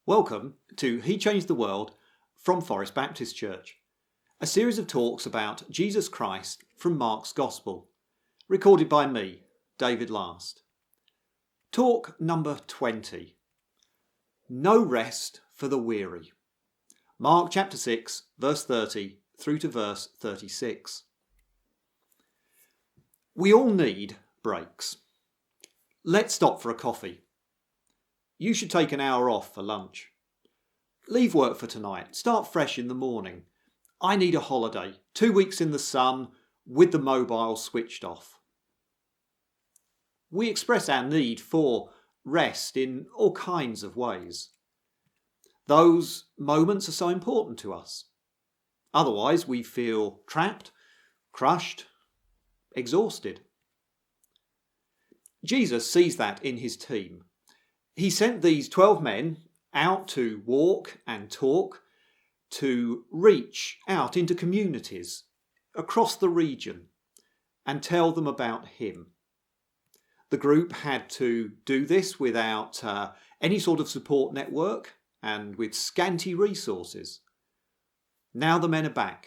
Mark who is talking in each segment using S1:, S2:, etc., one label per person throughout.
S1: Welcome to He Changed the World from Forest Baptist Church, a series of talks about Jesus Christ from Mark's Gospel, recorded by me, David Last. Talk number 20. No rest for the weary. Mark chapter 6, verse 30 through to verse 36. We all need breaks. Let's stop for a coffee. You should take an hour off for lunch. Leave work for tonight. Start fresh in the morning. I need a holiday. 2 weeks in the sun with the mobile switched off. We express our need for rest in all kinds of ways. Those moments are so important to us. Otherwise, we feel trapped, crushed, exhausted. Jesus sees that in his team. He sent these 12 men out to walk and talk, to reach out into communities across the region and tell them about him. The group had to do this without any sort of support network and with scanty resources. Now the men are back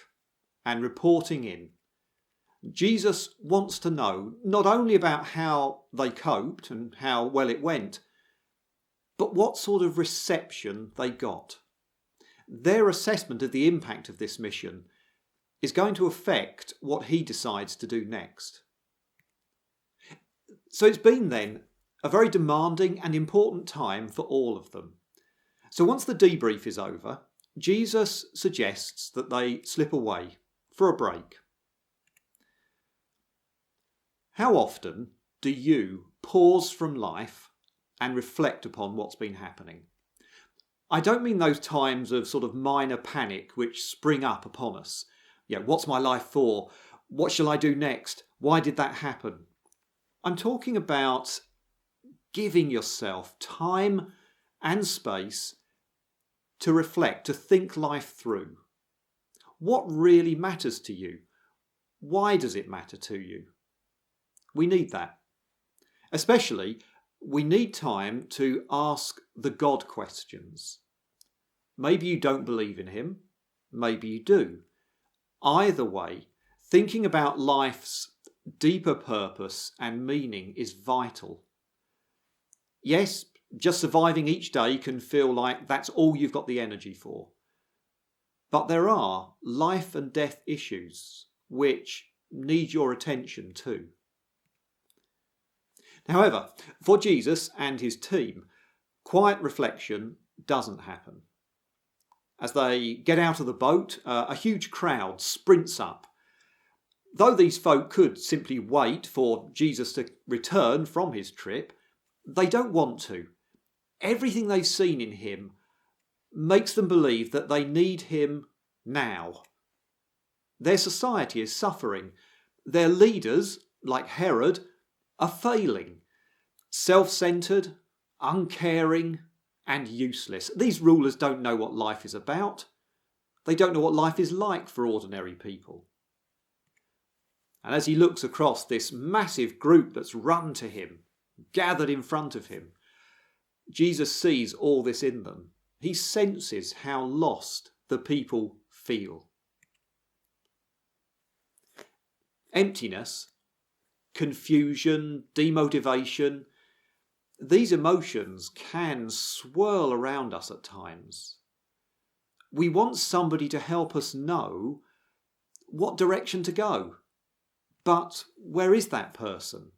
S1: and reporting in. Jesus wants to know not only about how they coped and how well it went, but what sort of reception they got. Their assessment of the impact of this mission is going to affect what he decides to do next. So it's been then a very demanding and important time for all of them. So once the debrief is over, Jesus suggests that they slip away for a break. How often do you pause from life and reflect upon what's been happening? I don't mean those times of sort of minor panic which spring up upon us. What's my life for? What shall I do next? Why did that happen? I'm talking about giving yourself time and space to reflect, to think life through. What really matters to you? Why does it matter to you? We need that. Especially, we need time to ask the God questions. Maybe you don't believe in him. Maybe you do. Either way, thinking about life's deeper purpose and meaning is vital. Yes, just surviving each day can feel like that's all you've got the energy for. But there are life and death issues which need your attention too. However, for Jesus and his team, quiet reflection doesn't happen. As they get out of the boat, a huge crowd sprints up. Though these folk could simply wait for Jesus to return from his trip, they don't want to. Everything they've seen in him makes them believe that they need him now. Their society is suffering. Their leaders, like Herod, are failing, self-centred, uncaring and useless. These rulers don't know what life is about. They don't know what life is like for ordinary people. And as he looks across this massive group that's run to him, gathered in front of him, Jesus sees all this in them. He senses how lost the people feel. Emptiness, confusion, demotivation, these emotions can swirl around us at times. We want somebody to help us know what direction to go. But where is that person?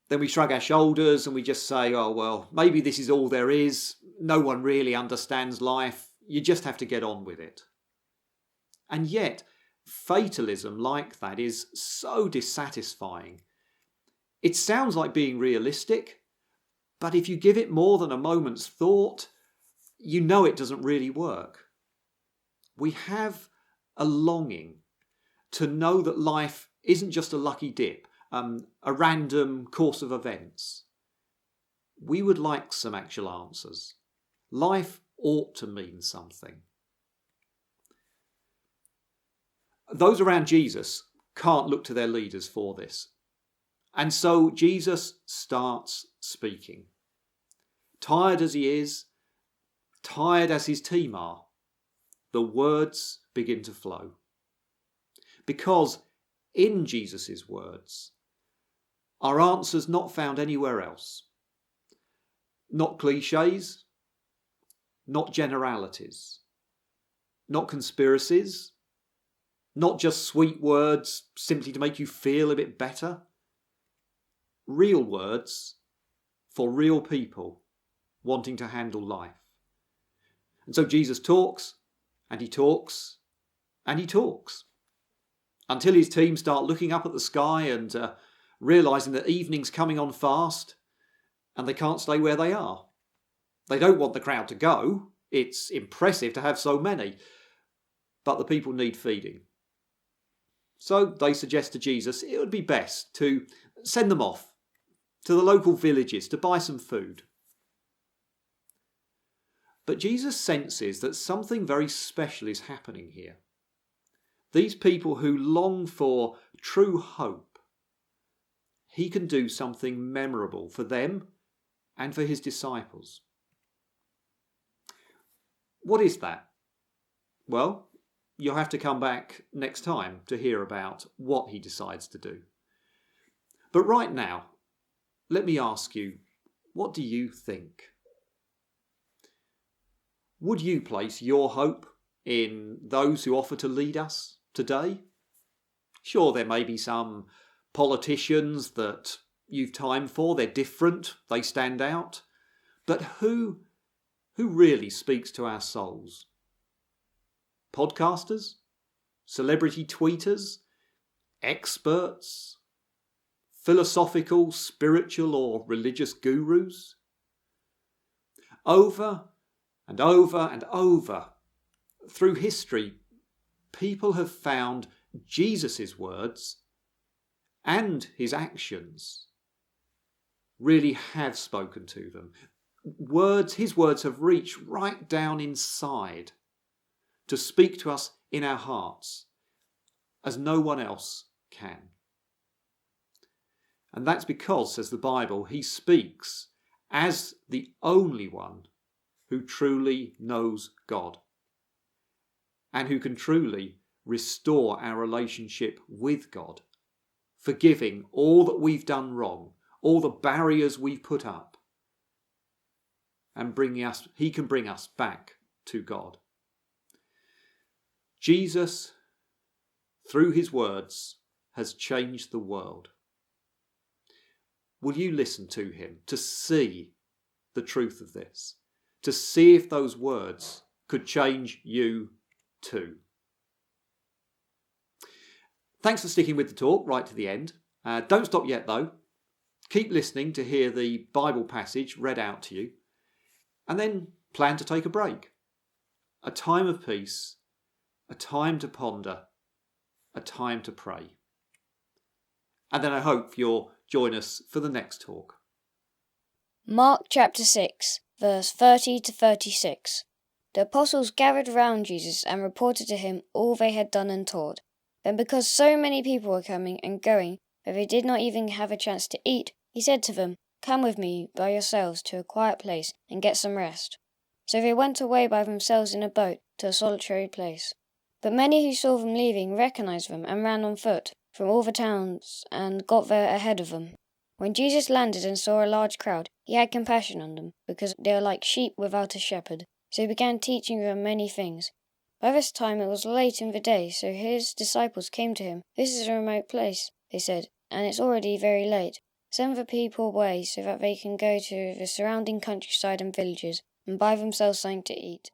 S1: Then we shrug our shoulders and we just say, oh, well, maybe this is all there is. No one really understands life. You just have to get on with it. And yet, fatalism like that is so dissatisfying. It sounds like being realistic, but if you give it more than a moment's thought, you know it doesn't really work. We have a longing to know that life isn't just a lucky dip, a random course of events. We would like some actual answers. Life ought to mean something. Those around Jesus can't look to their leaders for this. And so Jesus starts speaking. tired as he is, tired as his team are, the words begin to flow. Because in Jesus' words are answers not found anywhere else. Not cliches, not generalities, not conspiracies, not just sweet words simply to make you feel a bit better. Real words for real people wanting to handle life. And so Jesus talks, and he talks, and he talks, until his team start looking up at the sky and realising that evening's coming on fast, and they can't stay where they are. They don't want the crowd to go. It's impressive to have so many, but the people need feeding. So they suggest to Jesus it would be best to send them off to the local villages to buy some food. But Jesus senses that something very special is happening here. These people who long for true hope, he can do something memorable for them and for his disciples. What is that? Well, you'll have to come back next time to hear about what he decides to do. But right now, let me ask you, what do you think? Would you place your hope in those who offer to lead us today? Sure, there may be some politicians that you've time for, they're different, they stand out. But who really speaks to our souls? Podcasters? Celebrity tweeters? Experts? Philosophical, spiritual or religious gurus? Over and over and over through history, people have found Jesus' words and his actions really have spoken to them. His words have reached right down inside to speak to us in our hearts as no one else can. And that's because, says the Bible, he speaks as the only one who truly knows God and who can truly restore our relationship with God, forgiving all that we've done wrong, all the barriers we've put up, and he can bring us back to God. Jesus, through his words, has changed the world. Will you listen to him to see the truth of this? To see if those words could change you too. Thanks for sticking with the talk right to the end. Don't stop yet though. Keep listening to hear the Bible passage read out to you. And then plan to take a break. A time of peace, a time to ponder, a time to pray. And then I hope you'll join us for the next talk.
S2: Mark chapter 6, verse 30 to 36. The apostles gathered round Jesus and reported to him all they had done and taught. Then because so many people were coming and going that they did not even have a chance to eat, he said to them, "Come with me by yourselves to a quiet place and get some rest." So they went away by themselves in a boat to a solitary place. But many who saw them leaving recognized them and ran on foot from all the towns and got there ahead of them. When Jesus landed and saw a large crowd, he had compassion on them, because they were like sheep without a shepherd. So he began teaching them many things. By this time it was late in the day, so his disciples came to him. "This is a remote place," they said, "and it's already very late. Send the people away so that they can go to the surrounding countryside and villages and buy themselves something to eat."